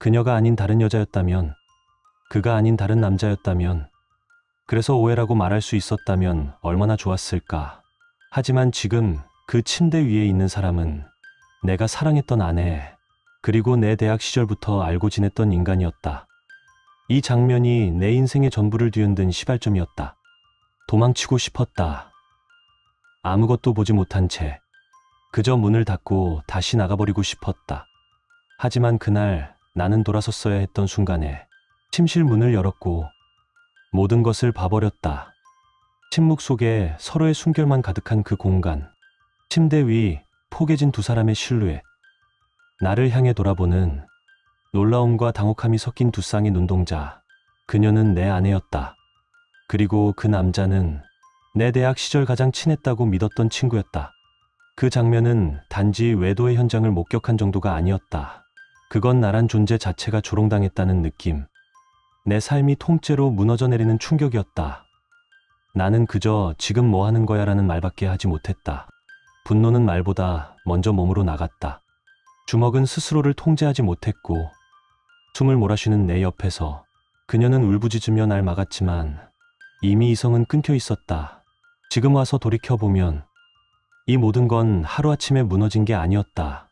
그녀가 아닌 다른 여자였다면, 그가 아닌 다른 남자였다면, 그래서 오해라고 말할 수 있었다면 얼마나 좋았을까. 하지만 지금 그 침대 위에 있는 사람은 내가 사랑했던 아내, 그리고 내 대학 시절부터 알고 지냈던 인간이었다. 이 장면이 내 인생의 전부를 뒤흔든 시발점이었다. 도망치고 싶었다. 아무것도 보지 못한 채 그저 문을 닫고 다시 나가버리고 싶었다. 하지만 그날 나는 돌아섰어야 했던 순간에 침실 문을 열었고 모든 것을 봐버렸다. 침묵 속에 서로의 숨결만 가득한 그 공간, 침대 위 포개진 두 사람의 실루엣, 나를 향해 돌아보는 놀라움과 당혹함이 섞인 두 쌍의 눈동자. 그녀는 내 아내였다. 그리고 그 남자는 내 대학 시절 가장 친했다고 믿었던 친구였다. 그 장면은 단지 외도의 현장을 목격한 정도가 아니었다. 그건 나란 존재 자체가 조롱당했다는 느낌. 내 삶이 통째로 무너져 내리는 충격이었다. 나는 그저 지금 뭐 하는 거야 라는 말밖에 하지 못했다. 분노는 말보다 먼저 몸으로 나갔다. 주먹은 스스로를 통제하지 못했고 숨을 몰아쉬는 내 옆에서 그녀는 울부짖으며 날 막았지만 이미 이성은 끊겨 있었다. 지금 와서 돌이켜보면 이 모든 건 하루아침에 무너진 게 아니었다.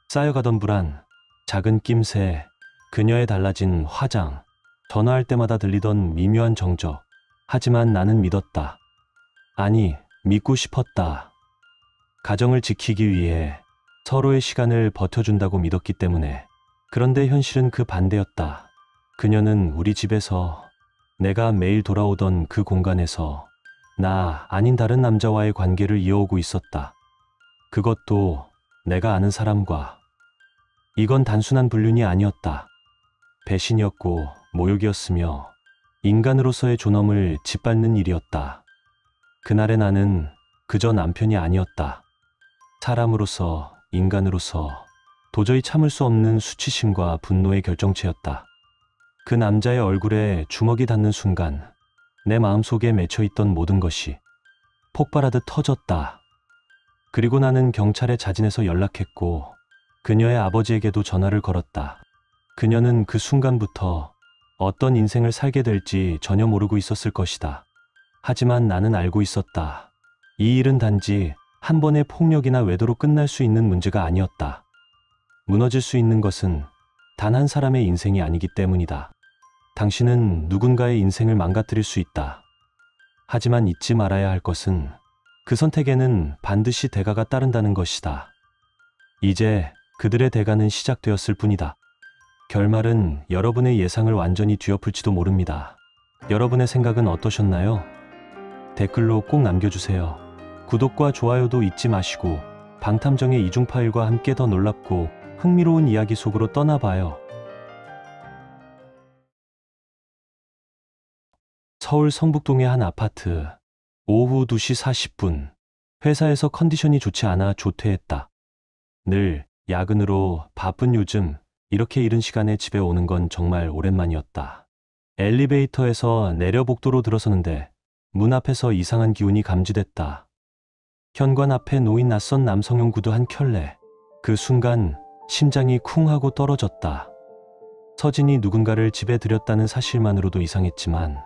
쌓여가던 불안, 작은 낌새, 그녀의 달라진 화장, 전화할 때마다 들리던 미묘한 정적. 하지만 나는 믿었다. 아니, 믿고 싶었다. 가정을 지키기 위해 서로의 시간을 버텨준다고 믿었기 때문에. 그런데 현실은 그 반대였다. 그녀는 우리 집에서, 내가 매일 돌아오던 그 공간에서 나 아닌 다른 남자와의 관계를 이어오고 있었다. 그것도 내가 아는 사람과. 이건 단순한 불륜이 아니었다. 배신이었고 모욕이었으며 인간으로서의 존엄을 짓밟는 일이었다. 그날의 나는 그저 남편이 아니었다. 사람으로서, 인간으로서 도저히 참을 수 없는 수치심과 분노의 결정체였다. 그 남자의 얼굴에 주먹이 닿는 순간 내 마음속에 맺혀있던 모든 것이 폭발하듯 터졌다. 그리고 나는 경찰에 자진해서 연락했고 그녀의 아버지에게도 전화를 걸었다. 그녀는 그 순간부터 어떤 인생을 살게 될지 전혀 모르고 있었을 것이다. 하지만 나는 알고 있었다. 이 일은 단지 한 번의 폭력이나 외도로 끝날 수 있는 문제가 아니었다. 무너질 수 있는 것은 단 한 사람의 인생이 아니기 때문이다. 당신은 누군가의 인생을 망가뜨릴 수 있다. 하지만 잊지 말아야 할 것은 그 선택에는 반드시 대가가 따른다는 것이다. 이제 그들의 대가는 시작되었을 뿐이다. 결말은 여러분의 예상을 완전히 뒤엎을지도 모릅니다. 여러분의 생각은 어떠셨나요? 댓글로 꼭 남겨주세요. 구독과 좋아요도 잊지 마시고 방탐정의 이중 파일과 함께 더 놀랍고 흥미로운 이야기 속으로 떠나봐요. 서울 성북동의 한 아파트. 오후 2시 40분. 회사에서 컨디션이 좋지 않아 조퇴했다. 늘 야근으로 바쁜 요즘 이렇게 이른 시간에 집에 오는 건 정말 오랜만이었다. 엘리베이터에서 내려 복도로 들어서는데 문 앞에서 이상한 기운이 감지됐다. 현관 앞에 놓인 낯선 남성용 구두 한 켤레. 그 순간 심장이 쿵 하고 떨어졌다. 서진이 누군가를 집에 들였다는 사실만으로도 이상했지만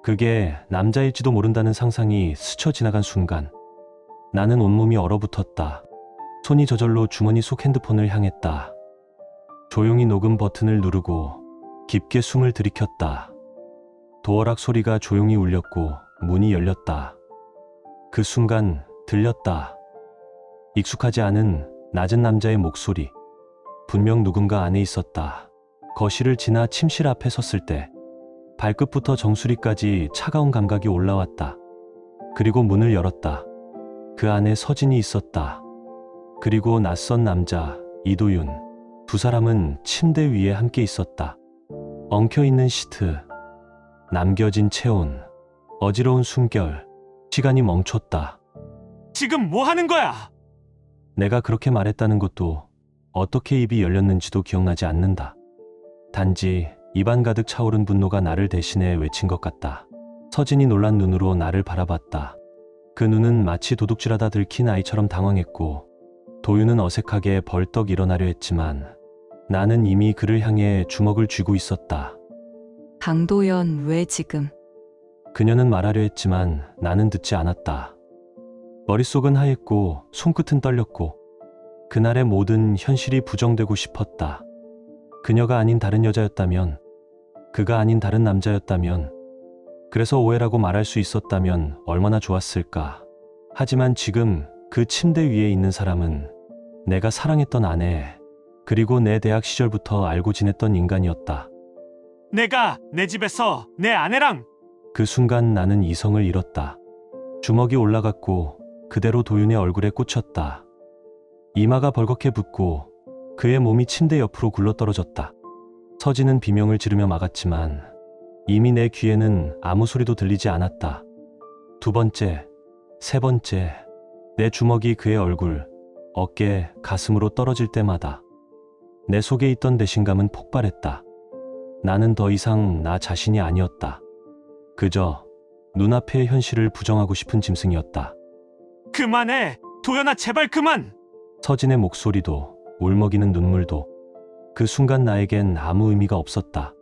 그게 남자일지도 모른다는 상상이 스쳐 지나간 순간 나는 온몸이 얼어붙었다. 손이 저절로 주머니 속 핸드폰을 향했다. 조용히 녹음 버튼을 누르고 깊게 숨을 들이켰다. 도어락 소리가 조용히 울렸고 문이 열렸다. 그 순간 들렸다. 익숙하지 않은 낮은 남자의 목소리. 분명 누군가 안에 있었다. 거실을 지나 침실 앞에 섰을 때 발끝부터 정수리까지 차가운 감각이 올라왔다. 그리고 문을 열었다. 그 안에 서진이 있었다. 그리고 낯선 남자 이도윤. 두 사람은 침대 위에 함께 있었다. 엉켜있는 시트, 남겨진 체온, 어지러운 숨결. 시간이 멈췄다. 지금 뭐 하는 거야? 내가 그렇게 말했다는 것도 어떻게 입이 열렸는지도 기억나지 않는다. 단지 입안 가득 차오른 분노가 나를 대신해 외친 것 같다. 서진이 놀란 눈으로 나를 바라봤다. 그 눈은 마치 도둑질하다 들킨 아이처럼 당황했고 도윤은 어색하게 벌떡 일어나려 했지만 나는 이미 그를 향해 주먹을 쥐고 있었다. 강도연, 왜 지금? 그녀는 말하려 했지만 나는 듣지 않았다. 머릿속은 하였고 손끝은 떨렸고 그날의 모든 현실이 부정되고 싶었다. 그녀가 아닌 다른 여자였다면, 그가 아닌 다른 남자였다면, 그래서 오해라고 말할 수 있었다면 얼마나 좋았을까. 하지만 지금 그 침대 위에 있는 사람은 내가 사랑했던 아내, 그리고 내 대학 시절부터 알고 지냈던 인간이었다. 내가 내 집에서 내 아내랑 그 순간 나는 이성을 잃었다. 주먹이 올라갔고 그대로 도윤의 얼굴에 꽂혔다. 이마가 벌겋게 붓고 그의 몸이 침대 옆으로 굴러떨어졌다. 서진은 비명을 지르며 막았지만 이미 내 귀에는 아무 소리도 들리지 않았다. 두 번째, 세 번째, 내 주먹이 그의 얼굴, 어깨, 가슴으로 떨어질 때마다 내 속에 있던 배신감은 폭발했다. 나는 더 이상 나 자신이 아니었다. 그저 눈앞의 현실을 부정하고 싶은 짐승이었다. 그만해. 도연아, 제발 그만. 서진의 목소리도 울먹이는 눈물도 그 순간 나에겐 아무 의미가 없었다.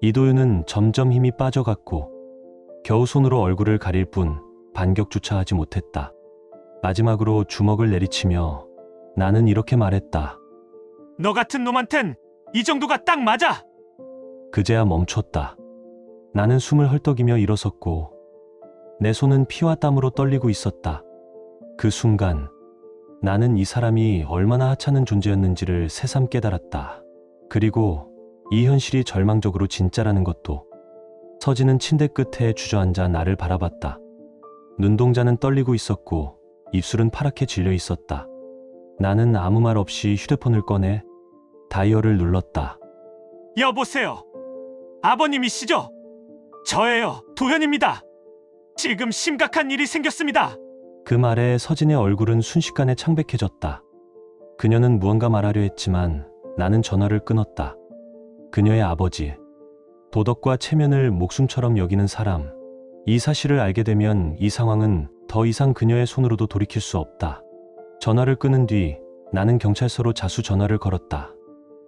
이도윤은 점점 힘이 빠져갔고 겨우 손으로 얼굴을 가릴 뿐 반격조차 하지 못했다. 마지막으로 주먹을 내리치며 나는 이렇게 말했다. 너 같은 놈한텐 이 정도가 딱 맞아. 그제야 멈췄다. 나는 숨을 헐떡이며 일어섰고 내 손은 피와 땀으로 떨리고 있었다. 그 순간 나는 이 사람이 얼마나 하찮은 존재였는지를 새삼 깨달았다. 그리고 이 현실이 절망적으로 진짜라는 것도. 서진은 침대 끝에 주저앉아 나를 바라봤다. 눈동자는 떨리고 있었고 입술은 파랗게 질려 있었다. 나는 아무 말 없이 휴대폰을 꺼내 다이얼을 눌렀다. 여보세요. 아버님이시죠? 저예요. 도현입니다. 지금 심각한 일이 생겼습니다. 그 말에 서진의 얼굴은 순식간에 창백해졌다. 그녀는 무언가 말하려 했지만 나는 전화를 끊었다. 그녀의 아버지, 도덕과 체면을 목숨처럼 여기는 사람, 이 사실을 알게 되면 이 상황은 더 이상 그녀의 손으로도 돌이킬 수 없다. 전화를 끊은 뒤 나는 경찰서로 자수 전화를 걸었다.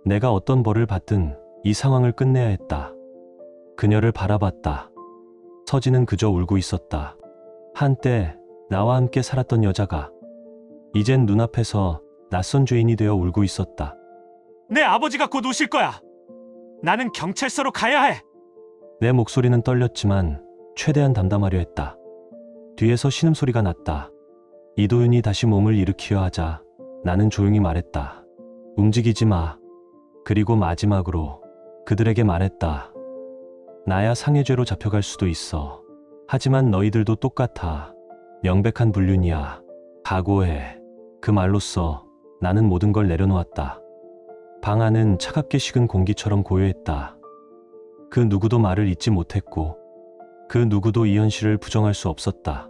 내가 어떤 벌을 받든 이 상황을 끝내야 했다. 그녀를 바라봤다. 서진은 그저 울고 있었다. 한때 나와 함께 살았던 여자가 이젠 눈앞에서 낯선 죄인이 되어 울고 있었다. 내 아버지가 곧 오실 거야. 나는 경찰서로 가야 해. 내 목소리는 떨렸지만 최대한 담담하려 했다. 뒤에서 신음소리가 났다. 이도윤이 다시 몸을 일으키려 하자 나는 조용히 말했다. 움직이지 마. 그리고 마지막으로 그들에게 말했다. 나야 상해죄로 잡혀갈 수도 있어. 하지만 너희들도 똑같아. 명백한 불륜이야. 각오해. 그 말로써 나는 모든 걸 내려놓았다. 방 안은 차갑게 식은 공기처럼 고요했다. 그 누구도 말을 잇지 못했고 그 누구도 이 현실을 부정할 수 없었다.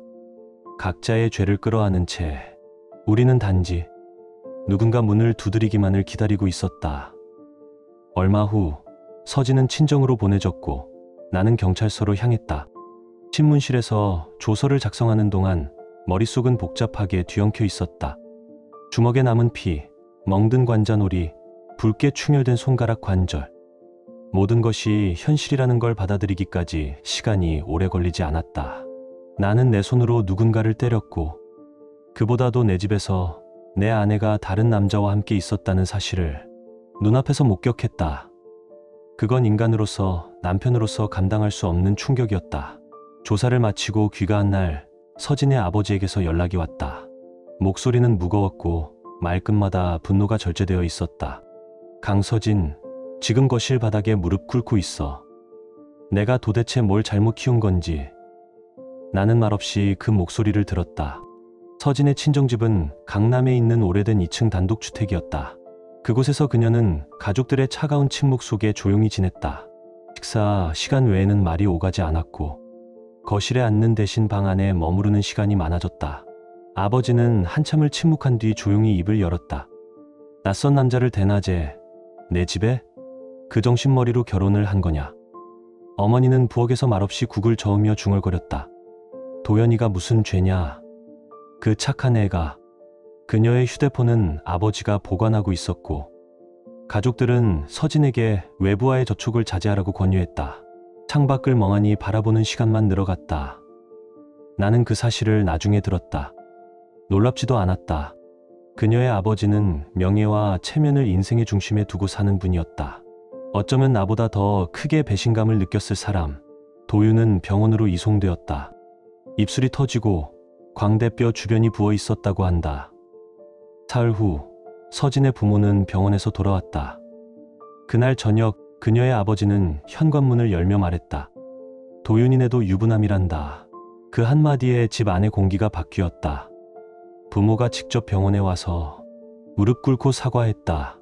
각자의 죄를 끌어안은 채 우리는 단지 누군가 문을 두드리기만을 기다리고 있었다. 얼마 후 서진은 친정으로 보내졌고 나는 경찰서로 향했다. 신문실에서 조서를 작성하는 동안 머릿속은 복잡하게 뒤엉켜 있었다. 주먹에 남은 피, 멍든 관자놀이, 붉게 충혈된 손가락 관절. 모든 것이 현실이라는 걸 받아들이기까지 시간이 오래 걸리지 않았다. 나는 내 손으로 누군가를 때렸고 그보다도 내 집에서 내 아내가 다른 남자와 함께 있었다는 사실을 눈앞에서 목격했다. 그건 인간으로서, 남편으로서 감당할 수 없는 충격이었다. 조사를 마치고 귀가한 날 서진의 아버지에게서 연락이 왔다. 목소리는 무거웠고 말끝마다 분노가 절제되어 있었다. 강서진, 지금 거실 바닥에 무릎 꿇고 있어. 내가 도대체 뭘 잘못 키운 건지. 나는 말없이 그 목소리를 들었다. 서진의 친정집은 강남에 있는 오래된 2층 단독주택이었다. 그곳에서 그녀는 가족들의 차가운 침묵 속에 조용히 지냈다. 식사 시간 외에는 말이 오가지 않았고 거실에 앉는 대신 방 안에 머무르는 시간이 많아졌다. 아버지는 한참을 침묵한 뒤 조용히 입을 열었다. 낯선 남자를 대낮에 내 집에? 그 정신머리로 결혼을 한 거냐? 어머니는 부엌에서 말없이 국을 저으며 중얼거렸다. 도연이가 무슨 죄냐? 그 착한 애가. 그녀의 휴대폰은 아버지가 보관하고 있었고 가족들은 서진에게 외부와의 접촉을 자제하라고 권유했다. 창밖을 멍하니 바라보는 시간만 늘어갔다. 나는 그 사실을 나중에 들었다. 놀랍지도 않았다. 그녀의 아버지는 명예와 체면을 인생의 중심에 두고 사는 분이었다. 어쩌면 나보다 더 크게 배신감을 느꼈을 사람. 도윤은 병원으로 이송되었다. 입술이 터지고 광대뼈 주변이 부어 있었다고 한다. 사흘 후 서진의 부모는 병원에서 돌아왔다. 그날 저녁 그녀의 아버지는 현관문을 열며 말했다. 도윤이네도 유부남이란다. 그 한마디에 집 안의 공기가 바뀌었다. 부모가 직접 병원에 와서 무릎 꿇고 사과했다.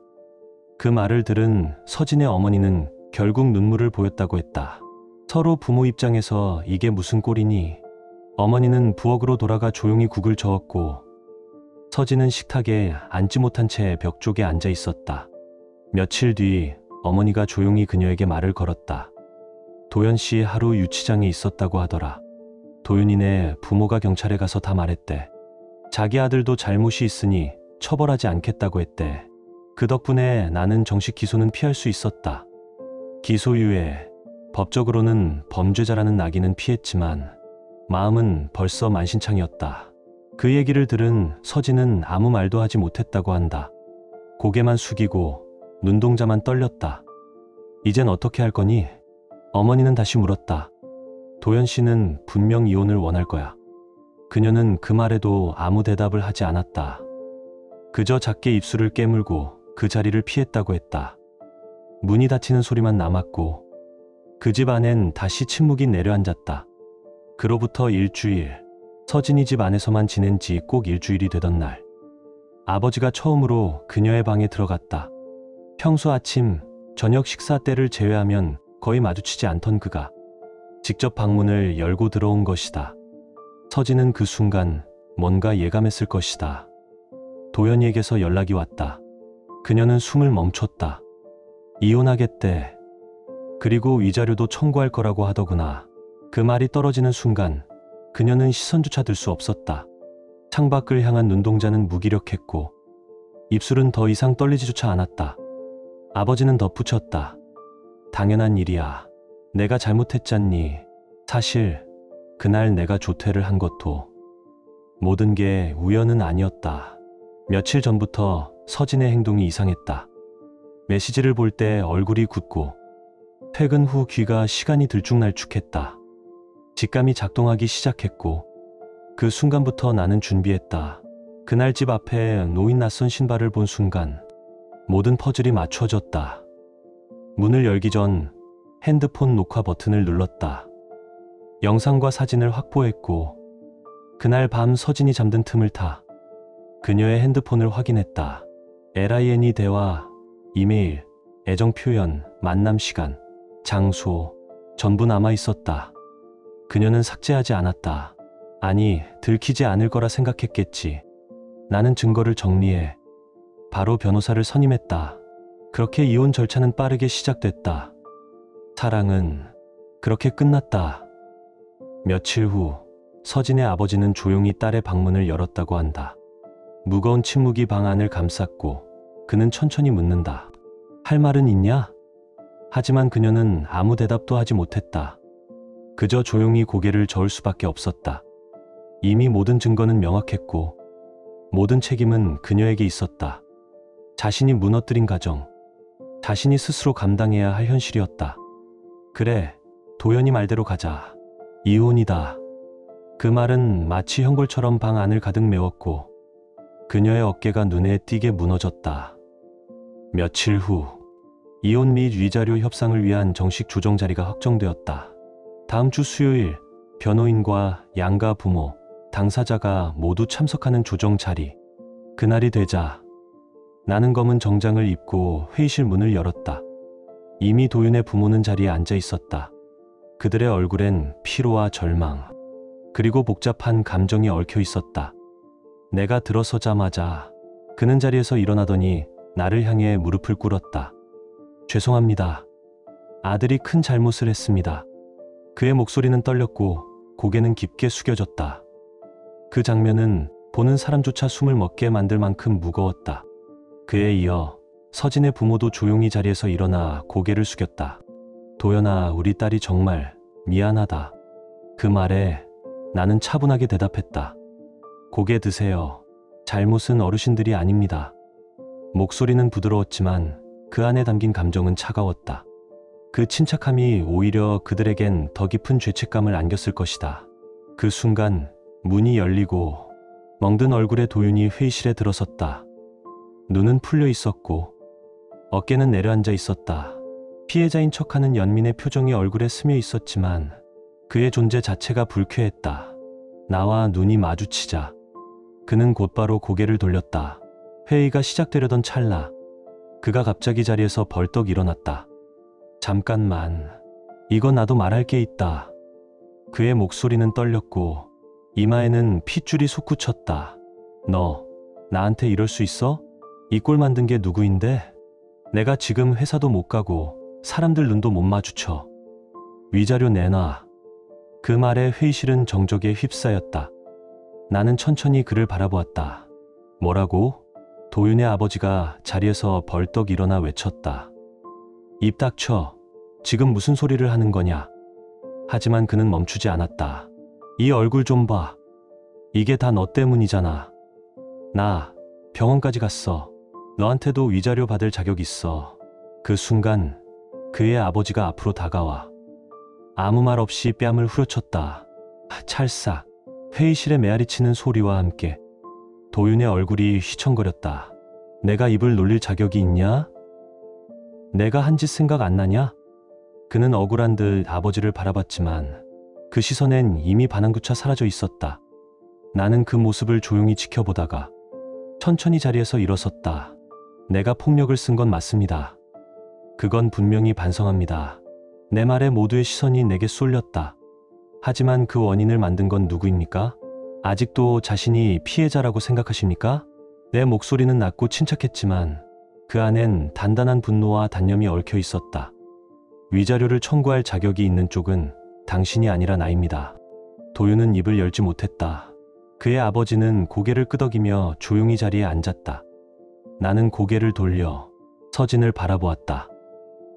그 말을 들은 서진의 어머니는 결국 눈물을 보였다고 했다. 서로 부모 입장에서 이게 무슨 꼴이니? 어머니는 부엌으로 돌아가 조용히 국을 저었고 서진은 식탁에 앉지 못한 채 벽 쪽에 앉아 있었다. 며칠 뒤 어머니가 조용히 그녀에게 말을 걸었다. 도연 씨 하루 유치장에 있었다고 하더라. 도윤이네 부모가 경찰에 가서 다 말했대. 자기 아들도 잘못이 있으니 처벌하지 않겠다고 했대. 그 덕분에 나는 정식 기소는 피할 수 있었다. 기소유예, 법적으로는 범죄자라는 낙인은 피했지만 마음은 벌써 만신창이었다. 그 얘기를 들은 서진은 아무 말도 하지 못했다고 한다. 고개만 숙이고 눈동자만 떨렸다. 이젠 어떻게 할 거니? 어머니는 다시 물었다. 도연 씨는 분명 이혼을 원할 거야. 그녀는 그 말에도 아무 대답을 하지 않았다. 그저 작게 입술을 깨물고 그 자리를 피했다고 했다. 문이 닫히는 소리만 남았고 그 집 안엔 다시 침묵이 내려앉았다. 그로부터 일주일, 서진이 집 안에서만 지낸 지 꼭 일주일이 되던 날, 아버지가 처음으로 그녀의 방에 들어갔다. 평소 아침, 저녁 식사 때를 제외하면 거의 마주치지 않던 그가 직접 방문을 열고 들어온 것이다. 서진은 그 순간 뭔가 예감했을 것이다. 도연이에게서 연락이 왔다. 그녀는 숨을 멈췄다. 이혼하겠대. 그리고 위자료도 청구할 거라고 하더구나. 그 말이 떨어지는 순간 그녀는 시선조차 들 수 없었다. 창밖을 향한 눈동자는 무기력했고 입술은 더 이상 떨리지조차 않았다. 아버지는 덧붙였다. 당연한 일이야. 내가 잘못했잖니. 사실 그날 내가 조퇴를 한 것도 모든 게 우연은 아니었다. 며칠 전부터 서진의 행동이 이상했다. 메시지를 볼 때 얼굴이 굳고 퇴근 후 귀가 시간이 들쭉날쭉했다. 직감이 작동하기 시작했고 그 순간부터 나는 준비했다. 그날 집 앞에 놓인 낯선 신발을 본 순간 모든 퍼즐이 맞춰졌다. 문을 열기 전 핸드폰 녹화 버튼을 눌렀다. 영상과 사진을 확보했고 그날 밤 서진이 잠든 틈을 타 그녀의 핸드폰을 확인했다. LINE 대화, 이메일, 애정 표현, 만남 시간, 장소 전부 남아 있었다. 그녀는 삭제하지 않았다. 아니, 들키지 않을 거라 생각했겠지. 나는 증거를 정리해 바로 변호사를 선임했다. 그렇게 이혼 절차는 빠르게 시작됐다. 사랑은 그렇게 끝났다. 며칠 후 서진의 아버지는 조용히 딸의 방문을 열었다고 한다. 무거운 침묵이 방 안을 감쌌고 그는 천천히 묻는다. 할 말은 있냐? 하지만 그녀는 아무 대답도 하지 못했다. 그저 조용히 고개를 저을 수밖에 없었다. 이미 모든 증거는 명확했고 모든 책임은 그녀에게 있었다. 자신이 무너뜨린 가정, 자신이 스스로 감당해야 할 현실이었다. 그래, 도연이 말대로 가자. 이혼이다. 그 말은 마치 형벌처럼 방 안을 가득 메웠고 그녀의 어깨가 눈에 띄게 무너졌다. 며칠 후 이혼 및 위자료 협상을 위한 정식 조정 자리가 확정되었다. 다음 주 수요일 변호인과 양가 부모, 당사자가 모두 참석하는 조정 자리. 그날이 되자 나는 검은 정장을 입고 회의실 문을 열었다. 이미 도윤의 부모는 자리에 앉아 있었다. 그들의 얼굴엔 피로와 절망, 그리고 복잡한 감정이 얽혀 있었다. 내가 들어서자마자 그는 자리에서 일어나더니 나를 향해 무릎을 꿇었다. 죄송합니다. 아들이 큰 잘못을 했습니다. 그의 목소리는 떨렸고 고개는 깊게 숙여졌다. 그 장면은 보는 사람조차 숨을 멎게 만들 만큼 무거웠다. 그에 이어 서진의 부모도 조용히 자리에서 일어나 고개를 숙였다. 도연아, 우리 딸이 정말 미안하다. 그 말에 나는 차분하게 대답했다. 고개 드세요. 잘못은 어르신들이 아닙니다. 목소리는 부드러웠지만 그 안에 담긴 감정은 차가웠다. 그 침착함이 오히려 그들에겐 더 깊은 죄책감을 안겼을 것이다. 그 순간 문이 열리고 멍든 얼굴의 도윤이 회의실에 들어섰다. 눈은 풀려 있었고 어깨는 내려앉아 있었다. 피해자인 척하는 연민의 표정이 얼굴에 스며 있었지만 그의 존재 자체가 불쾌했다. 나와 눈이 마주치자 그는 곧바로 고개를 돌렸다. 회의가 시작되려던 찰나 그가 갑자기 자리에서 벌떡 일어났다. 잠깐만, 이건 나도 말할 게 있다. 그의 목소리는 떨렸고 이마에는 핏줄이 솟구쳤다. 너 나한테 이럴 수 있어? 이 꼴 만든 게 누구인데? 내가 지금 회사도 못 가고 사람들 눈도 못 마주쳐. 위자료 내놔. 그 말에 회의실은 정적에 휩싸였다. 나는 천천히 그를 바라보았다. 뭐라고? 도윤의 아버지가 자리에서 벌떡 일어나 외쳤다. 입 닥쳐. 지금 무슨 소리를 하는 거냐? 하지만 그는 멈추지 않았다. 이 얼굴 좀 봐. 이게 다 너 때문이잖아. 나 병원까지 갔어. 너한테도 위자료 받을 자격 있어. 그 순간 그의 아버지가 앞으로 다가와 아무 말 없이 뺨을 후려쳤다. 찰싹. 회의실에 메아리치는 소리와 함께 도윤의 얼굴이 휘청거렸다. 내가 입을 놀릴 자격이 있냐? 내가 한 짓 생각 안 나냐? 그는 억울한 듯 아버지를 바라봤지만 그 시선엔 이미 반항구차 사라져 있었다. 나는 그 모습을 조용히 지켜보다가 천천히 자리에서 일어섰다. 내가 폭력을 쓴 건 맞습니다. 그건 분명히 반성합니다. 내 말에 모두의 시선이 내게 쏠렸다. 하지만 그 원인을 만든 건 누구입니까? 아직도 자신이 피해자라고 생각하십니까? 내 목소리는 낮고 침착했지만 그 안엔 단단한 분노와 단념이 얽혀 있었다. 위자료를 청구할 자격이 있는 쪽은 당신이 아니라 나입니다. 도윤은 입을 열지 못했다. 그의 아버지는 고개를 끄덕이며 조용히 자리에 앉았다. 나는 고개를 돌려 서진을 바라보았다.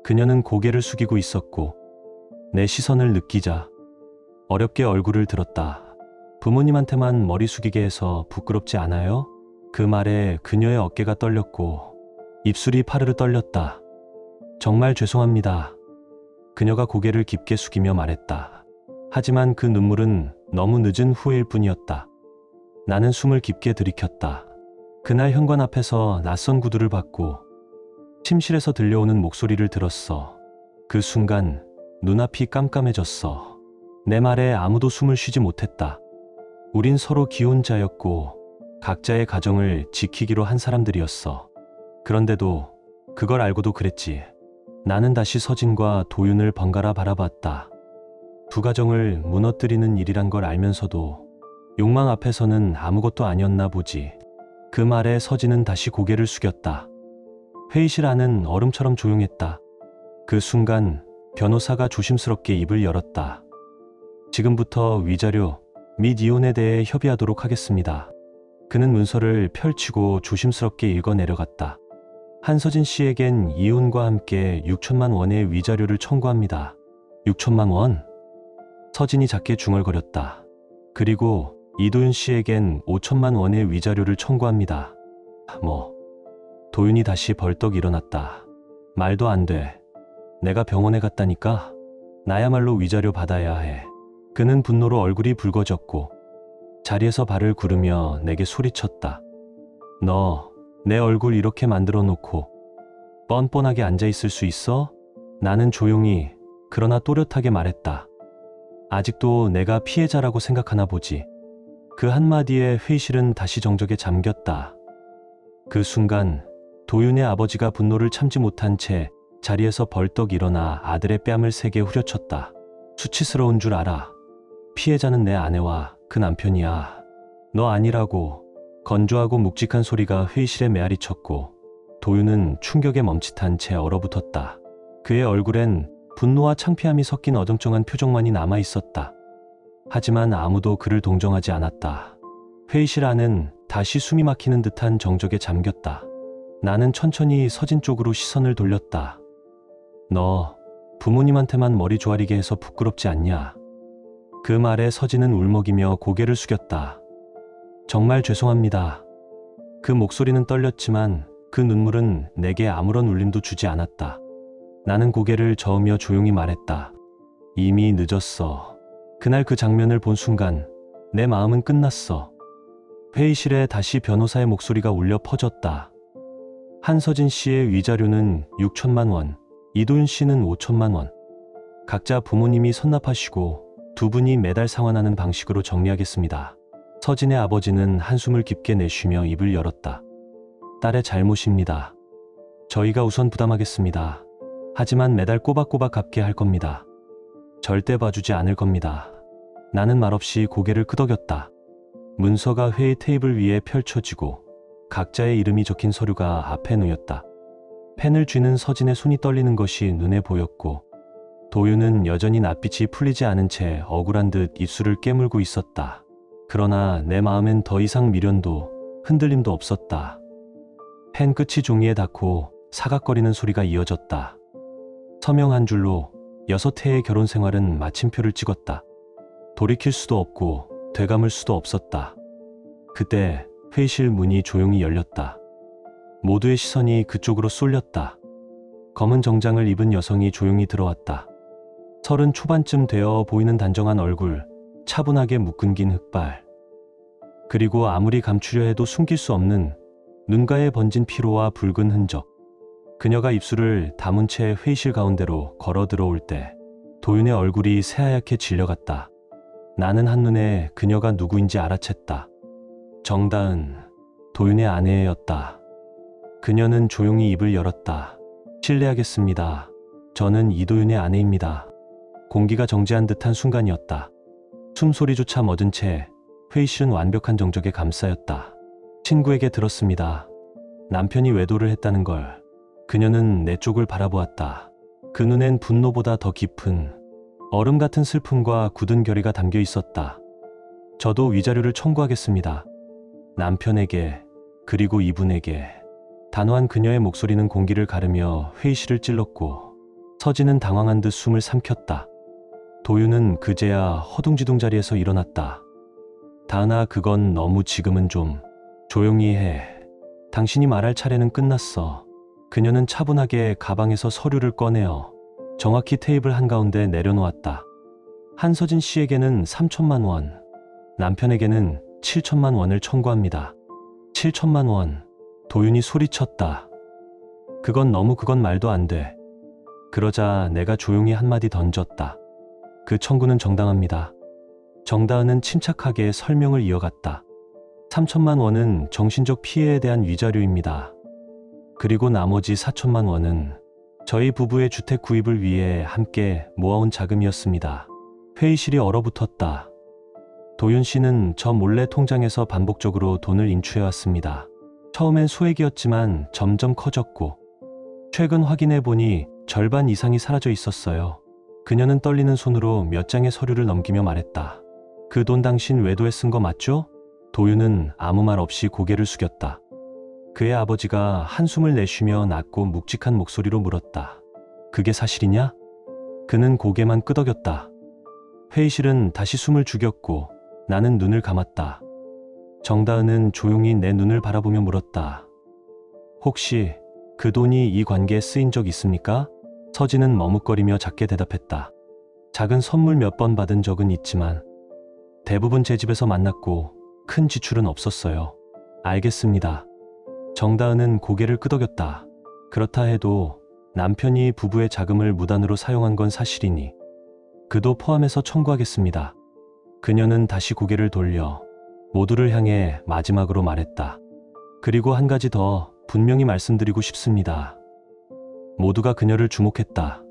그녀는 고개를 숙이고 있었고 내 시선을 느끼자 어렵게 얼굴을 들었다. 부모님한테만 머리 숙이게 해서 부끄럽지 않아요? 그 말에 그녀의 어깨가 떨렸고 입술이 파르르 떨렸다. 정말 죄송합니다. 그녀가 고개를 깊게 숙이며 말했다. 하지만 그 눈물은 너무 늦은 후회일 뿐이었다. 나는 숨을 깊게 들이켰다. 그날 현관 앞에서 낯선 구두를 받고 침실에서 들려오는 목소리를 들었어. 그 순간 눈앞이 깜깜해졌어. 내 말에 아무도 숨을 쉬지 못했다. 우린 서로 기혼자였고 각자의 가정을 지키기로 한 사람들이었어. 그런데도 그걸 알고도 그랬지. 나는 다시 서진과 도윤을 번갈아 바라봤다. 두 가정을 무너뜨리는 일이란 걸 알면서도 욕망 앞에서는 아무것도 아니었나 보지. 그 말에 서진은 다시 고개를 숙였다. 회의실 안은 얼음처럼 조용했다. 그 순간 변호사가 조심스럽게 입을 열었다. 지금부터 위자료 및 이혼에 대해 협의하도록 하겠습니다. 그는 문서를 펼치고 조심스럽게 읽어 내려갔다. 한서진 씨에겐 이혼과 함께 6천만 원의 위자료를 청구합니다. 6천만 원? 서진이 작게 중얼거렸다. 그리고 이도윤 씨에겐 5천만 원의 위자료를 청구합니다. 도윤이 다시 벌떡 일어났다. 말도 안 돼. 내가 병원에 갔다니까? 나야말로 위자료 받아야 해. 그는 분노로 얼굴이 붉어졌고 자리에서 발을 구르며 내게 소리쳤다. 너 내 얼굴 이렇게 만들어 놓고 뻔뻔하게 앉아있을 수 있어? 나는 조용히 그러나 또렷하게 말했다. 아직도 내가 피해자라고 생각하나 보지. 그 한마디에 회의실은 다시 정적에 잠겼다. 그 순간 도윤의 아버지가 분노를 참지 못한 채 자리에서 벌떡 일어나 아들의 뺨을 세게 후려쳤다. 수치스러운 줄 알아. 피해자는 내 아내와 그 남편이야. 너 아니라고. 건조하고 묵직한 소리가 회의실에 메아리쳤고 도윤은 충격에 멈칫한 채 얼어붙었다. 그의 얼굴엔 분노와 창피함이 섞인 어정쩡한 표정만이 남아있었다. 하지만 아무도 그를 동정하지 않았다. 회의실 안은 다시 숨이 막히는 듯한 정적에 잠겼다. 나는 천천히 서진 쪽으로 시선을 돌렸다. 너 부모님한테만 머리 조아리게 해서 부끄럽지 않냐? 그 말에 서진은 울먹이며 고개를 숙였다. 정말 죄송합니다. 그 목소리는 떨렸지만 그 눈물은 내게 아무런 울림도 주지 않았다. 나는 고개를 저으며 조용히 말했다. 이미 늦었어. 그날 그 장면을 본 순간 내 마음은 끝났어. 회의실에 다시 변호사의 목소리가 울려 퍼졌다. 한서진 씨의 위자료는 6천만 원, 이도윤 씨는 5천만 원. 각자 부모님이 선납하시고 두 분이 매달 상환하는 방식으로 정리하겠습니다. 서진의 아버지는 한숨을 깊게 내쉬며 입을 열었다. 딸의 잘못입니다. 저희가 우선 부담하겠습니다. 하지만 매달 꼬박꼬박 갚게 할 겁니다. 절대 봐주지 않을 겁니다. 나는 말없이 고개를 끄덕였다. 문서가 회의 테이블 위에 펼쳐지고 각자의 이름이 적힌 서류가 앞에 놓였다. 펜을 쥐는 서진의 손이 떨리는 것이 눈에 보였고 도윤은 여전히 낯빛이 풀리지 않은 채 억울한 듯 입술을 깨물고 있었다. 그러나 내 마음엔 더 이상 미련도 흔들림도 없었다. 펜 끝이 종이에 닿고 사각거리는 소리가 이어졌다. 서명 한 줄로 6해의 결혼 생활은 마침표를 찍었다. 돌이킬 수도 없고 되감을 수도 없었다. 그때 회의실 문이 조용히 열렸다. 모두의 시선이 그쪽으로 쏠렸다. 검은 정장을 입은 여성이 조용히 들어왔다. 30 초반쯤 되어 보이는 단정한 얼굴, 차분하게 묶은 긴 흑발. 그리고 아무리 감추려 해도 숨길 수 없는 눈가에 번진 피로와 붉은 흔적. 그녀가 입술을 다문 채 회의실 가운데로 걸어 들어올 때 도윤의 얼굴이 새하얗게 질려갔다. 나는 한눈에 그녀가 누구인지 알아챘다. 정다은, 도윤의 아내였다. 그녀는 조용히 입을 열었다. 실례하겠습니다. 저는 이도윤의 아내입니다. 공기가 정지한 듯한 순간이었다. 숨소리조차 멎은 채 회의실은 완벽한 정적에 감싸였다. 친구에게 들었습니다. 남편이 외도를 했다는 걸. 그녀는 내 쪽을 바라보았다. 그 눈엔 분노보다 더 깊은 얼음 같은 슬픔과 굳은 결의가 담겨 있었다. 저도 위자료를 청구하겠습니다. 남편에게, 그리고 이분에게. 단호한 그녀의 목소리는 공기를 가르며 회의실을 찔렀고 서진은 당황한 듯 숨을 삼켰다. 도윤은 그제야 허둥지둥 자리에서 일어났다. 다은아, 그건 너무 지금은 좀 조용히 해. 당신이 말할 차례는 끝났어. 그녀는 차분하게 가방에서 서류를 꺼내어 정확히 테이블 한가운데 내려놓았다. 한서진 씨에게는 3천만 원, 남편에게는 7천만 원을 청구합니다. 7천만 원. 도윤이 소리쳤다. 그건 말도 안 돼. 그러자 내가 조용히 한마디 던졌다. 그 청구는 정당합니다. 정다은은 침착하게 설명을 이어갔다. 3천만 원은 정신적 피해에 대한 위자료입니다. 그리고 나머지 4천만 원은 저희 부부의 주택 구입을 위해 함께 모아온 자금이었습니다. 회의실이 얼어붙었다. 도윤 씨는 저 몰래 통장에서 반복적으로 돈을 인출해왔습니다. 처음엔 소액이었지만 점점 커졌고 최근 확인해보니 절반 이상이 사라져 있었어요. 그녀는 떨리는 손으로 몇 장의 서류를 넘기며 말했다. 그 돈 당신 외도에 쓴 거 맞죠? 도윤은 아무 말 없이 고개를 숙였다. 그의 아버지가 한숨을 내쉬며 낮고 묵직한 목소리로 물었다. 그게 사실이냐? 그는 고개만 끄덕였다. 회의실은 다시 숨을 죽였고 나는 눈을 감았다. 정다은은 조용히 내 눈을 바라보며 물었다. 혹시 그 돈이 이 관계에 쓰인 적 있습니까? 서진은 머뭇거리며 작게 대답했다. 작은 선물 몇 번 받은 적은 있지만 대부분 제 집에서 만났고 큰 지출은 없었어요. 알겠습니다. 정다은은 고개를 끄덕였다. 그렇다 해도 남편이 부부의 자금을 무단으로 사용한 건 사실이니 그도 포함해서 청구하겠습니다. 그녀는 다시 고개를 돌려 모두를 향해 마지막으로 말했다. 그리고 한 가지 더 분명히 말씀드리고 싶습니다. 모두가 그녀를 주목했다.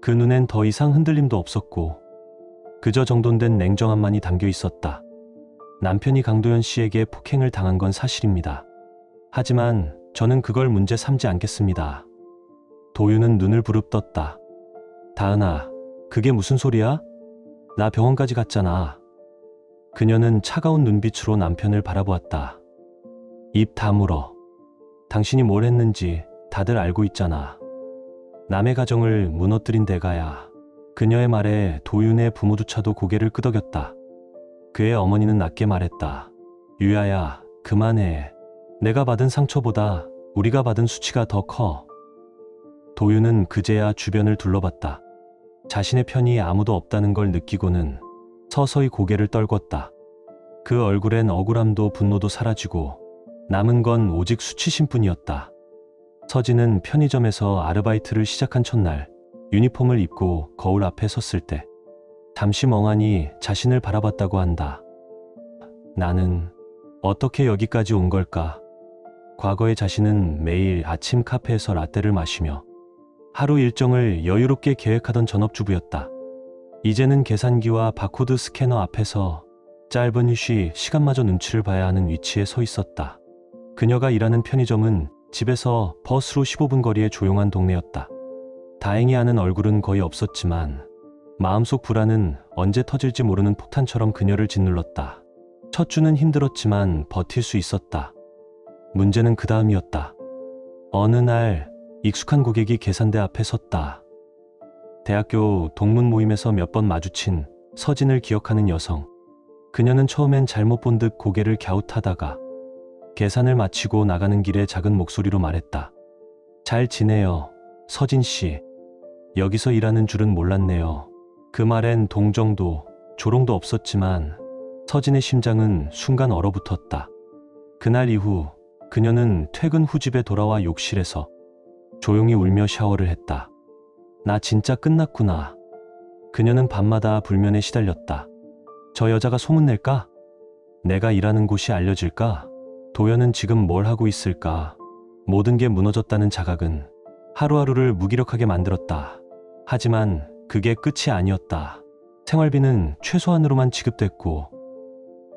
그 눈엔 더 이상 흔들림도 없었고 그저 정돈된 냉정함만이 담겨 있었다. 남편이 강도연 씨에게 폭행을 당한 건 사실입니다. 하지만 저는 그걸 문제 삼지 않겠습니다. 도윤은 눈을 부릅떴다. 다은아, 그게 무슨 소리야? 나 병원까지 갔잖아. 그녀는 차가운 눈빛으로 남편을 바라보았다. 입 다물어. 당신이 뭘 했는지 다들 알고 있잖아. 남의 가정을 무너뜨린 대가야. 그녀의 말에 도윤의 부모조차도 고개를 끄덕였다. 그의 어머니는 낮게 말했다. 유야야, 그만해. 내가 받은 상처보다 우리가 받은 수치가 더 커. 도윤은 그제야 주변을 둘러봤다. 자신의 편이 아무도 없다는 걸 느끼고는 서서히 고개를 떨궜다. 그 얼굴엔 억울함도 분노도 사라지고 남은 건 오직 수치심뿐이었다. 서진은 편의점에서 아르바이트를 시작한 첫날 유니폼을 입고 거울 앞에 섰을 때 잠시 멍하니 자신을 바라봤다고 한다. 나는 어떻게 여기까지 온 걸까? 과거의 자신은 매일 아침 카페에서 라떼를 마시며 하루 일정을 여유롭게 계획하던 전업주부였다. 이제는 계산기와 바코드 스캐너 앞에서 짧은 휴식 시간마저 눈치를 봐야 하는 위치에 서 있었다. 그녀가 일하는 편의점은 집에서 버스로 15분 거리의 조용한 동네였다. 다행히 하는 얼굴은 거의 없었지만 마음속 불안은 언제 터질지 모르는 폭탄처럼 그녀를 짓눌렀다. 첫 주는 힘들었지만 버틸 수 있었다. 문제는 그 다음이었다. 어느 날 익숙한 고객이 계산대 앞에 섰다. 대학교 동문 모임에서 몇 번 마주친 서진을 기억하는 여성. 그녀는 처음엔 잘못 본 듯 고개를 갸웃하다가 계산을 마치고 나가는 길에 작은 목소리로 말했다. 잘 지내요, 서진 씨. 여기서 일하는 줄은 몰랐네요. 그 말엔 동정도 조롱도 없었지만 서진의 심장은 순간 얼어붙었다. 그날 이후 그녀는 퇴근 후 집에 돌아와 욕실에서 조용히 울며 샤워를 했다. 나 진짜 끝났구나. 그녀는 밤마다 불면에 시달렸다. 저 여자가 소문낼까? 내가 일하는 곳이 알려질까? 도연은 지금 뭘 하고 있을까? 모든 게 무너졌다는 자각은 하루하루를 무기력하게 만들었다. 하지만 그게 끝이 아니었다. 생활비는 최소한으로만 지급됐고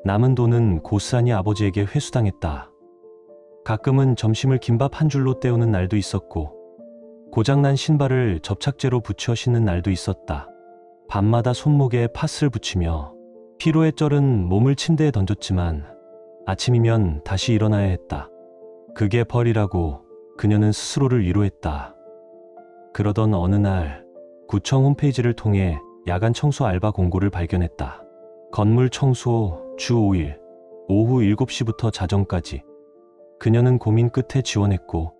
남은 돈은 고스란히 아버지에게 회수당했다. 가끔은 점심을 김밥 한 줄로 때우는 날도 있었고 고장난 신발을 접착제로 붙여 신는 날도 있었다. 밤마다 손목에 팥을 붙이며 피로에 쩔은 몸을 침대에 던졌지만 아침이면 다시 일어나야 했다. 그게 벌이라고 그녀는 스스로를 위로했다. 그러던 어느 날 구청 홈페이지를 통해 야간 청소 알바 공고를 발견했다. 건물 청소 주 5일 오후 7시부터 자정까지. 그녀는 고민 끝에 지원했고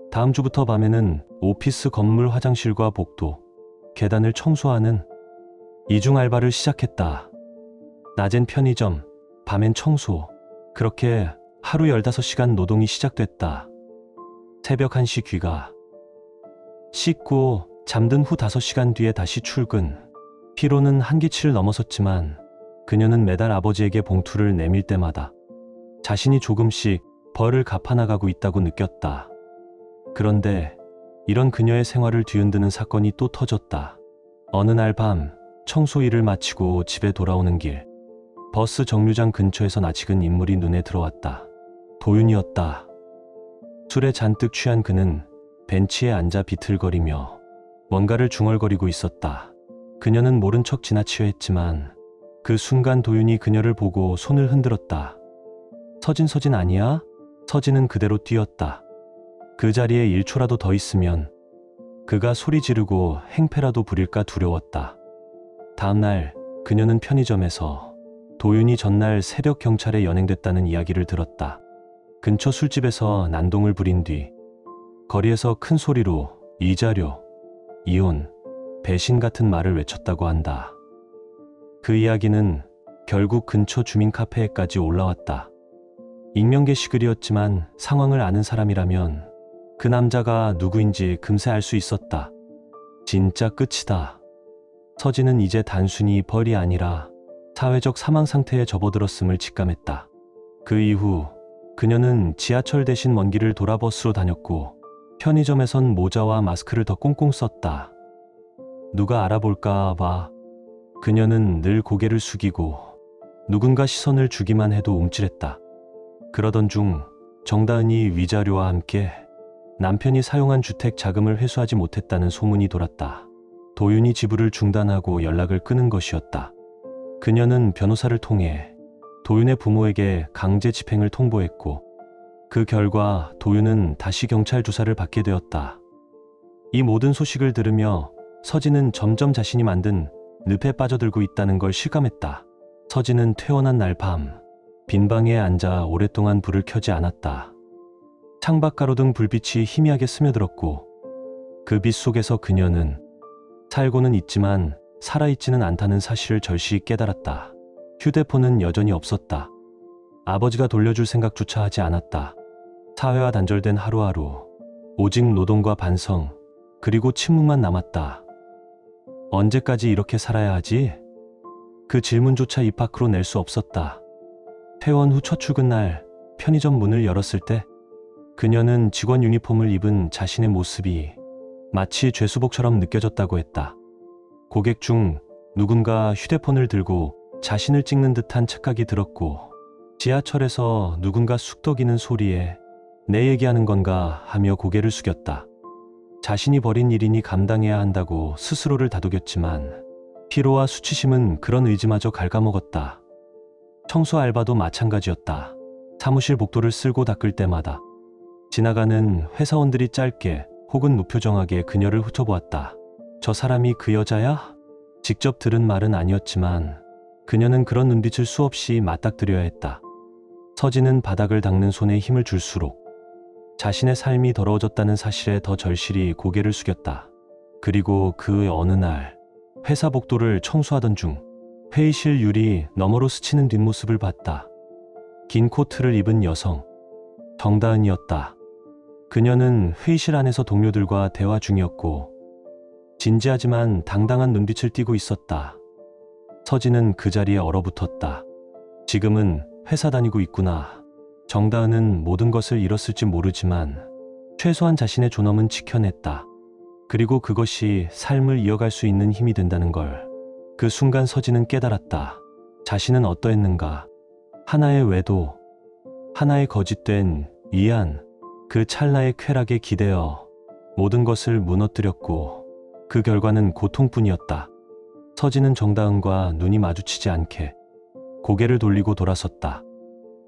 다음 주부터 밤에는 오피스 건물 화장실과 복도, 계단을 청소하는 이중 알바를 시작했다. 낮엔 편의점, 밤엔 청소. 그렇게 하루 15시간 노동이 시작됐다. 새벽 1시 귀가. 씻고 잠든 후 5시간 뒤에 다시 출근. 피로는 한계치를 넘어섰지만 그녀는 매달 아버지에게 봉투를 내밀 때마다 자신이 조금씩 벌을 갚아나가고 있다고 느꼈다. 그런데 이런 그녀의 생활을 뒤흔드는 사건이 또 터졌다. 어느 날 밤 청소 일을 마치고 집에 돌아오는 길, 버스 정류장 근처에서 낯익은 인물이 눈에 들어왔다. 도윤이었다. 술에 잔뜩 취한 그는 벤치에 앉아 비틀거리며 뭔가를 중얼거리고 있었다. 그녀는 모른 척 지나치려 했지만 그 순간 도윤이 그녀를 보고 손을 흔들었다. 서진 아니야? 서진은 그대로 뛰었다. 그 자리에 1초라도 더 있으면 그가 소리 지르고 행패라도 부릴까 두려웠다. 다음날 그녀는 편의점에서 도윤이 전날 새벽 경찰에 연행됐다는 이야기를 들었다. 근처 술집에서 난동을 부린 뒤 거리에서 큰 소리로 이자료, 이혼, 배신 같은 말을 외쳤다고 한다. 그 이야기는 결국 근처 주민 카페에까지 올라왔다. 익명 게시글이었지만 상황을 아는 사람이라면 그 남자가 누구인지 금세 알 수 있었다. 진짜 끝이다. 서진은 이제 단순히 벌이 아니라 사회적 사망 상태에 접어들었음을 직감했다. 그 이후 그녀는 지하철 대신 먼 길을 돌아 버스로 다녔고 편의점에선 모자와 마스크를 더 꽁꽁 썼다. 누가 알아볼까 봐 그녀는 늘 고개를 숙이고 누군가 시선을 주기만 해도 움찔했다. 그러던 중 정다은이 위자료와 함께 남편이 사용한 주택 자금을 회수하지 못했다는 소문이 돌았다. 도윤이 지불을 중단하고 연락을 끊은 것이었다. 그녀는 변호사를 통해 도윤의 부모에게 강제 집행을 통보했고 그 결과 도윤은 다시 경찰 조사를 받게 되었다. 이 모든 소식을 들으며 서진은 점점 자신이 만든 늪에 빠져들고 있다는 걸 실감했다. 서진은 퇴원한 날 밤, 빈 방에 앉아 오랫동안 불을 켜지 않았다. 창밖 가로등 불빛이 희미하게 스며들었고 그 빛 속에서 그녀는 살고는 있지만 살아있지는 않다는 사실을 절실히 깨달았다. 휴대폰은 여전히 없었다. 아버지가 돌려줄 생각조차 하지 않았다. 사회와 단절된 하루하루, 오직 노동과 반성, 그리고 침묵만 남았다. 언제까지 이렇게 살아야 하지? 그 질문조차 입 밖으로 낼 수 없었다. 퇴원 후 첫 출근 날 편의점 문을 열었을 때 그녀는 직원 유니폼을 입은 자신의 모습이 마치 죄수복처럼 느껴졌다고 했다. 고객 중 누군가 휴대폰을 들고 자신을 찍는 듯한 착각이 들었고 지하철에서 누군가 쑥덕이는 소리에 내 얘기하는 건가 하며 고개를 숙였다. 자신이 벌인 일이니 감당해야 한다고 스스로를 다독였지만 피로와 수치심은 그런 의지마저 갉아먹었다. 청소 알바도 마찬가지였다. 사무실 복도를 쓸고 닦을 때마다 지나가는 회사원들이 짧게 혹은 무표정하게 그녀를 훑어보았다. 저 사람이 그 여자야? 직접 들은 말은 아니었지만 그녀는 그런 눈빛을 수없이 맞닥뜨려야 했다. 서진은 바닥을 닦는 손에 힘을 줄수록 자신의 삶이 더러워졌다는 사실에 더 절실히 고개를 숙였다. 그리고 그 어느 날 회사 복도를 청소하던 중 회의실 유리 너머로 스치는 뒷모습을 봤다. 긴 코트를 입은 여성, 정다은이었다. 그녀는 회의실 안에서 동료들과 대화 중이었고 진지하지만 당당한 눈빛을 띠고 있었다. 서진은 그 자리에 얼어붙었다. 지금은 회사 다니고 있구나. 정다은은 모든 것을 잃었을지 모르지만 최소한 자신의 존엄은 지켜냈다. 그리고 그것이 삶을 이어갈 수 있는 힘이 된다는 걸. 그 순간 서진은 깨달았다. 자신은 어떠했는가. 하나의 외도, 하나의 거짓된 위안, 그 찰나의 쾌락에 기대어 모든 것을 무너뜨렸고 그 결과는 고통뿐이었다. 서진은 정다은과 눈이 마주치지 않게 고개를 돌리고 돌아섰다.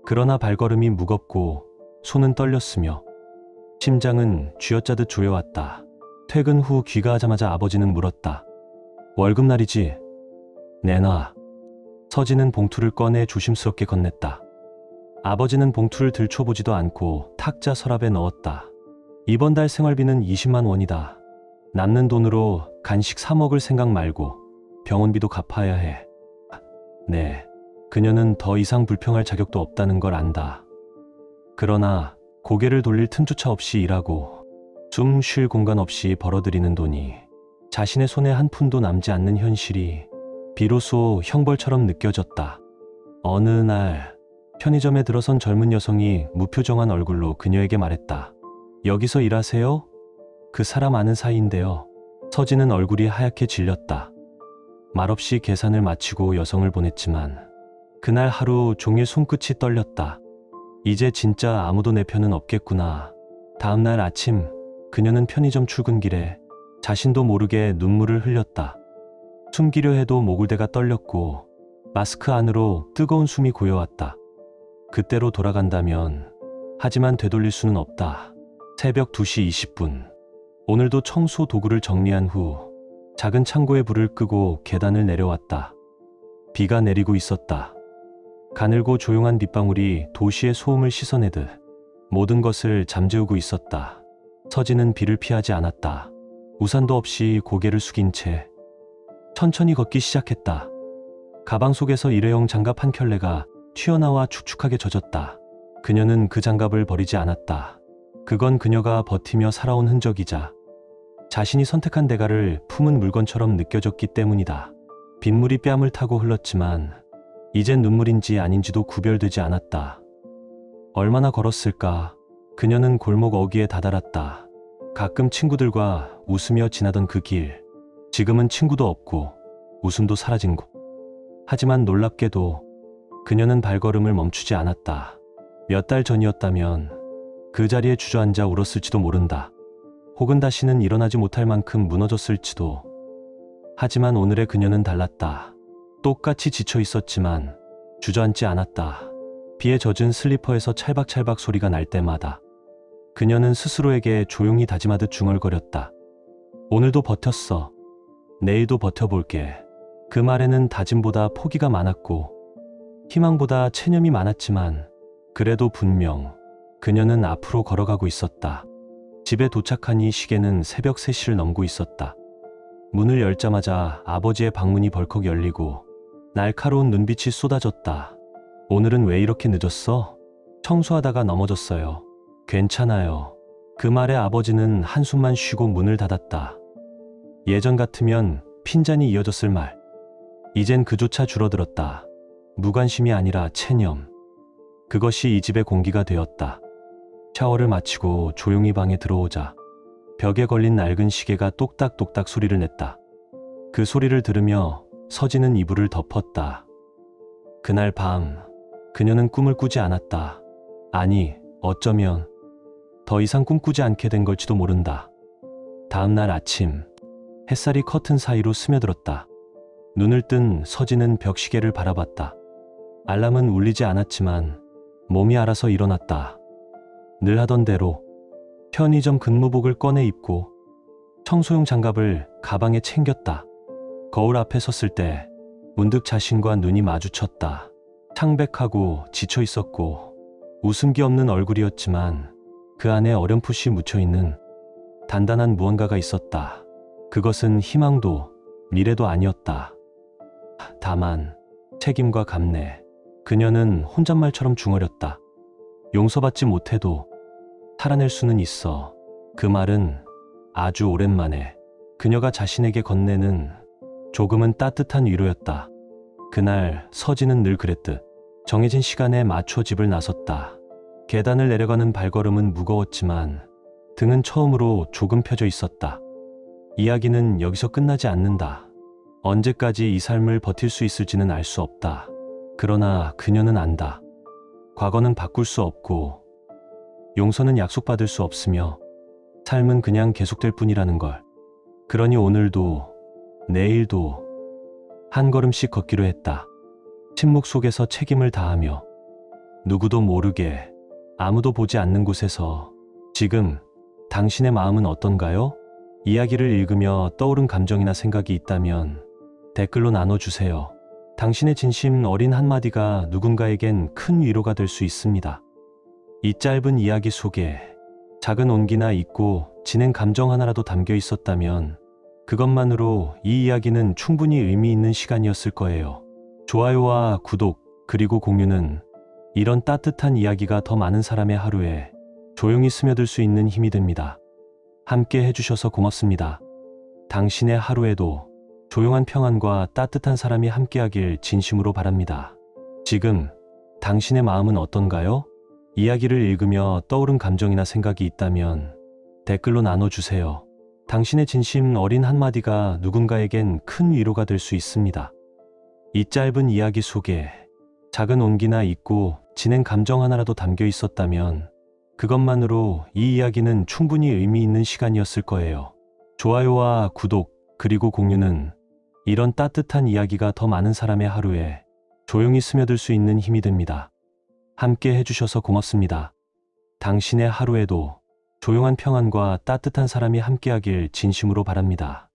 그러나 발걸음이 무겁고 손은 떨렸으며 심장은 쥐어짜듯 조여왔다. 퇴근 후 귀가하자마자 아버지는 물었다. 월급날이지? 내놔. 서진은 봉투를 꺼내 조심스럽게 건넸다. 아버지는 봉투를 들춰보지도 않고 탁자 서랍에 넣었다. 이번 달 생활비는 20만 원이다. 남는 돈으로 간식 사 먹을 생각 말고 병원비도 갚아야 해. 네. 그녀는 더 이상 불평할 자격도 없다는 걸 안다. 그러나 고개를 돌릴 틈조차 없이 일하고 숨 쉴 공간 없이 벌어들이는 돈이 자신의 손에 한 푼도 남지 않는 현실이 비로소 형벌처럼 느껴졌다. 어느 날 편의점에 들어선 젊은 여성이 무표정한 얼굴로 그녀에게 말했다. 여기서 일하세요? 그 사람 아는 사이인데요. 서진은 얼굴이 하얗게 질렸다. 말없이 계산을 마치고 여성을 보냈지만 그날 하루 종일 손끝이 떨렸다. 이제 진짜 아무도 내 편은 없겠구나. 다음날 아침 그녀는 편의점 출근길에 자신도 모르게 눈물을 흘렸다. 숨기려 해도 목을대가 떨렸고 마스크 안으로 뜨거운 숨이 고여왔다. 그때로 돌아간다면 하지만 되돌릴 수는 없다. 새벽 2시 20분 오늘도 청소 도구를 정리한 후 작은 창고에 불을 끄고 계단을 내려왔다. 비가 내리고 있었다. 가늘고 조용한 빗방울이 도시의 소음을 씻어내듯 모든 것을 잠재우고 있었다. 서진은 비를 피하지 않았다. 우산도 없이 고개를 숙인 채 천천히 걷기 시작했다. 가방 속에서 일회용 장갑 한 켤레가 튀어나와 축축하게 젖었다. 그녀는 그 장갑을 버리지 않았다. 그건 그녀가 버티며 살아온 흔적이자 자신이 선택한 대가를 품은 물건처럼 느껴졌기 때문이다. 빗물이 뺨을 타고 흘렀지만 이젠 눈물인지 아닌지도 구별되지 않았다. 얼마나 걸었을까? 그녀는 골목 어귀에 다다랐다. 가끔 친구들과 웃으며 지나던 그 길. 지금은 친구도 없고 웃음도 사라진 곳. 하지만 놀랍게도 그녀는 발걸음을 멈추지 않았다. 몇 달 전이었다면 그 자리에 주저앉아 울었을지도 모른다. 혹은 다시는 일어나지 못할 만큼 무너졌을지도. 하지만 오늘의 그녀는 달랐다. 똑같이 지쳐 있었지만 주저앉지 않았다. 비에 젖은 슬리퍼에서 찰박찰박 소리가 날 때마다 그녀는 스스로에게 조용히 다짐하듯 중얼거렸다. 오늘도 버텼어. 내일도 버텨볼게. 그 말에는 다짐보다 포기가 많았고 희망보다 체념이 많았지만 그래도 분명 그녀는 앞으로 걸어가고 있었다. 집에 도착하니 시계는 새벽 3시를 넘고 있었다. 문을 열자마자 아버지의 방문이 벌컥 열리고 날카로운 눈빛이 쏟아졌다. 오늘은 왜 이렇게 늦었어? 청소하다가 넘어졌어요. 괜찮아요. 그 말에 아버지는 한숨만 쉬고 문을 닫았다. 예전 같으면 핀잔이 이어졌을 말. 이젠 그조차 줄어들었다. 무관심이 아니라 체념. 그것이 이 집의 공기가 되었다. 샤워를 마치고 조용히 방에 들어오자 벽에 걸린 낡은 시계가 똑딱똑딱 소리를 냈다. 그 소리를 들으며 서진은 이불을 덮었다. 그날 밤 그녀는 꿈을 꾸지 않았다. 아니, 어쩌면 더 이상 꿈꾸지 않게 된 걸지도 모른다. 다음 날 아침 햇살이 커튼 사이로 스며들었다. 눈을 뜬 서진은 벽시계를 바라봤다. 알람은 울리지 않았지만 몸이 알아서 일어났다. 늘 하던 대로 편의점 근무복을 꺼내 입고 청소용 장갑을 가방에 챙겼다. 거울 앞에 섰을 때 문득 자신과 눈이 마주쳤다. 창백하고 지쳐 있었고 웃음기 없는 얼굴이었지만 그 안에 어렴풋이 묻혀있는 단단한 무언가가 있었다. 그것은 희망도 미래도 아니었다. 다만 책임과 감내. 그녀는 혼잣말처럼 중얼였다. 용서받지 못해도 살아낼 수는 있어. 그 말은 아주 오랜만에 그녀가 자신에게 건네는 조금은 따뜻한 위로였다. 그날 서진은 늘 그랬듯 정해진 시간에 맞춰 집을 나섰다. 계단을 내려가는 발걸음은 무거웠지만 등은 처음으로 조금 펴져 있었다. 이야기는 여기서 끝나지 않는다. 언제까지 이 삶을 버틸 수 있을지는 알 수 없다. 그러나 그녀는 안다. 과거는 바꿀 수 없고 용서는 약속받을 수 없으며 삶은 그냥 계속될 뿐이라는 걸. 그러니 오늘도 내일도 한 걸음씩 걷기로 했다. 침묵 속에서 책임을 다하며 누구도 모르게 아무도 보지 않는 곳에서. 지금 당신의 마음은 어떤가요? 이야기를 읽으며 떠오른 감정이나 생각이 있다면 댓글로 나눠주세요. 당신의 진심 어린 한마디가 누군가에겐 큰 위로가 될 수 있습니다. 이 짧은 이야기 속에 작은 온기나 잊고 지낸 감정 하나라도 담겨 있었다면 그것만으로 이 이야기는 충분히 의미 있는 시간이었을 거예요. 좋아요와 구독 그리고 공유는 이런 따뜻한 이야기가 더 많은 사람의 하루에 조용히 스며들 수 있는 힘이 됩니다. 함께 해주셔서 고맙습니다. 당신의 하루에도 조용한 평안과 따뜻한 사람이 함께하길 진심으로 바랍니다. 지금 당신의 마음은 어떤가요? 이야기를 읽으며 떠오른 감정이나 생각이 있다면 댓글로 나눠주세요. 당신의 진심 어린 한마디가 누군가에겐 큰 위로가 될 수 있습니다. 이 짧은 이야기 속에 작은 온기나 잊고 지낸 감정 하나라도 담겨 있었다면 그것만으로 이 이야기는 충분히 의미 있는 시간이었을 거예요. 좋아요와 구독 그리고 공유는 이런 따뜻한 이야기가 더 많은 사람의 하루에 조용히 스며들 수 있는 힘이 됩니다. 함께 해주셔서 고맙습니다. 당신의 하루에도 조용한 평안과 따뜻한 사람이 함께하길 진심으로 바랍니다.